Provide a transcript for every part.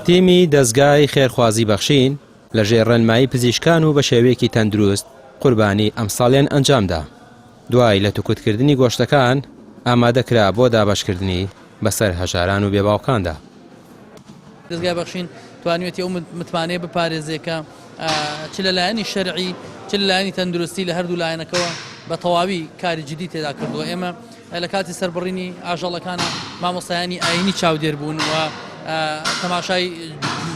تیمی دەستگای خێرخوازی بەخشین لە ژێڕەنمایی پزیشکان و بە شێوەیەکی تەندروست قوربانی ئەمساڵیان ئەنجامدا. دوای لە توکوتکردنی گۆشتەکان ئامادەکرا بۆ دابەشکردنی بەسەر هەژاران و بێباوکاندا. دەستگای بەخشین توانوێتی ئەو متمانەیە بپارێزێکە چ لە لایەنی شەرعی چ لە لایەنی تەندروستی لە هەردوو لایەنەکەوە بە تەواوی کاری جدی تێدا کردووە. ئێمە لە کاتی سەربڕینی ئاژەڵەکانە مامۆستایانی ئاینی چاودێر بوون و تەماشای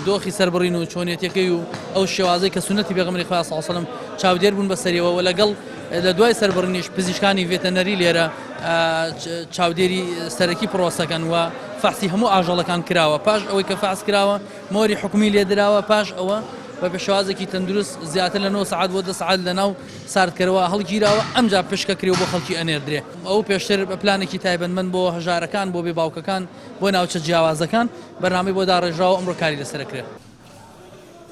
دۆخی سەربڕین و چۆنیەتەکەی و ئەو شێوازەی کە سونەتی پێغەمبەری خوا صلی الله علیه و سلم چاودێر بوون بەسەریەوە و لەگەڵ لە دوای سەربڕینیش پزیشکانی ڤێتەنەری لێرە چاودێری سەرەکی پرۆسەکەن و فحسی هەموو ئاژەڵەکان کراوە. پاش ئەوەی کە فحس کراوە مۆری حکومی لێدراوە. پاش ئەوە بە پێشوازێکی تەندروست زیاتر لە 9 سعات بۆ 10 سعات لەناو ساردکەرەوە هەڵگیراوە ئەمجا پشکەکرێ بۆ خەڵکی ئەنێردرێ. ئەو پێشتر بە پلانێکی تایبەتمەند بۆ هەژارەکان بۆ بێباوکەکان بۆ ناوچە جیاوازەکان بەرنامەی بۆ داڕێژراوە ئەمڕۆ کاری لەسەرکرێ.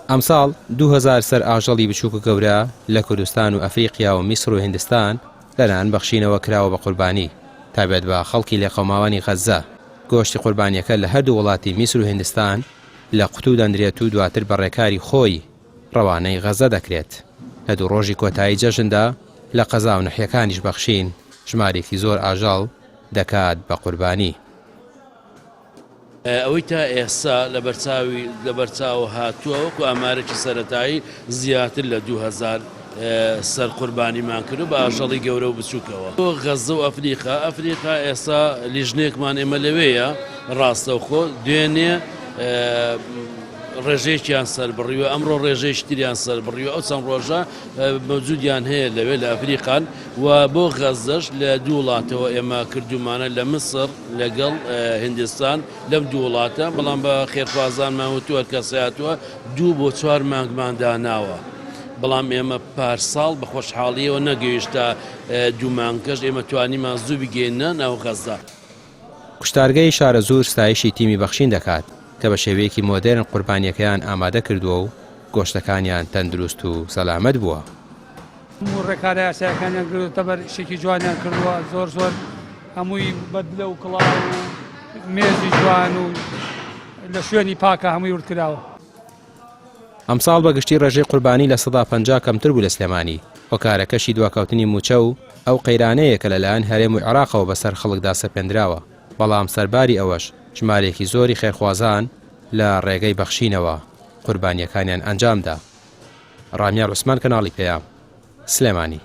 ئەمساڵ 2000 سەر ئاژەڵی بچووک و گەورە لە کوردستان و ئەفریقیا و میسر و هیندستان لەلایەن بەخشینەوە کراوە بە قوربانی تایبەت بە خەڵکی لە قەوماوانی غەزە. گۆشتی قوربانیەکە لە هەردوو وڵاتی میسر و هیندستان لە قوتو دەندرێت و دواتر بە ڕێکاری خۆی ڕەوانەی غەزە دەکرێت. لە دوو ڕۆژی کۆتایی جەژندا لە قەزا و نەحیەکانیش بەخشین ژمارێکی زۆر ئاژەڵ دەکات بە قوربانی. ئەوەی تا ئێستا لە بەرچاو هاتووە وەکو ئامارێکی سەرەتایی زیاتر لە 2000 سەر قوربانیمان کرد بە ئاژەڵی گەورە و بچووکەوە. بۆ غەزە و ئەفریقا ئێستا لیژنێکمان ئێمە لەوەیە ڕاستەوخۆ دوێنێ ڕێژەیەکیان سەربڕیوە ئەمڕۆ ڕێژەی تریان سەربڕیوە ئەو چەند ڕۆژە مەوجودیان هەیە لەوێ لە ئەفریقان و بۆ غەزەش لە دوو وڵاتەوە ئێمە کردومانە لە مسر لەگەڵ هیندستان لەم دوو وڵاتە بەڵام بە خێرخوازانمان وتووە کە سەیاتوە 2 بۆ 4 مانگمان داناوە. بەڵام ئێمە پارساڵ بە خۆشحاڵیەوە نەگەیشتا 2 مانگەش ئێمە توانیمان زوو بگەینە ناو غەزە. کوشتارگەی شارە زۆر ستایشی تیمی بەخشین دەکات کە بە شێوەیەکی مۆدێرن قوربانیەکەیان ئامادە کردووە و گۆشتەکانیان تەندروست و سەلامەت بووە. ڕێکارە یاساییەکانیان کردووە تەبەر شێکی جوانیان کردووە زۆر هەمووی بەدلە و کڵاو و مێزی جوان و لە شوێنی پاکە هەمووی وردکراوە. ئەمساڵ بەگشتی ڕێژەی قوربانی لە 150 کەمتر بوو لە سلێمانی. هۆکارەکەشی دواکەوتنی موچە و ئەو قەیرانەیە کە لەلایەن هەرێم و عێراقەوە بەسەر خەڵکدا سەپێنراوە. بەڵام سەرباری ئەوەش ژمارێکی زۆری خێرخوازان لە ڕێگەی بەخشینەوە قوربانیەکانیان ئەنجامدا. ڕامیار عوسمان کەناڵی پێیام سلێمانی.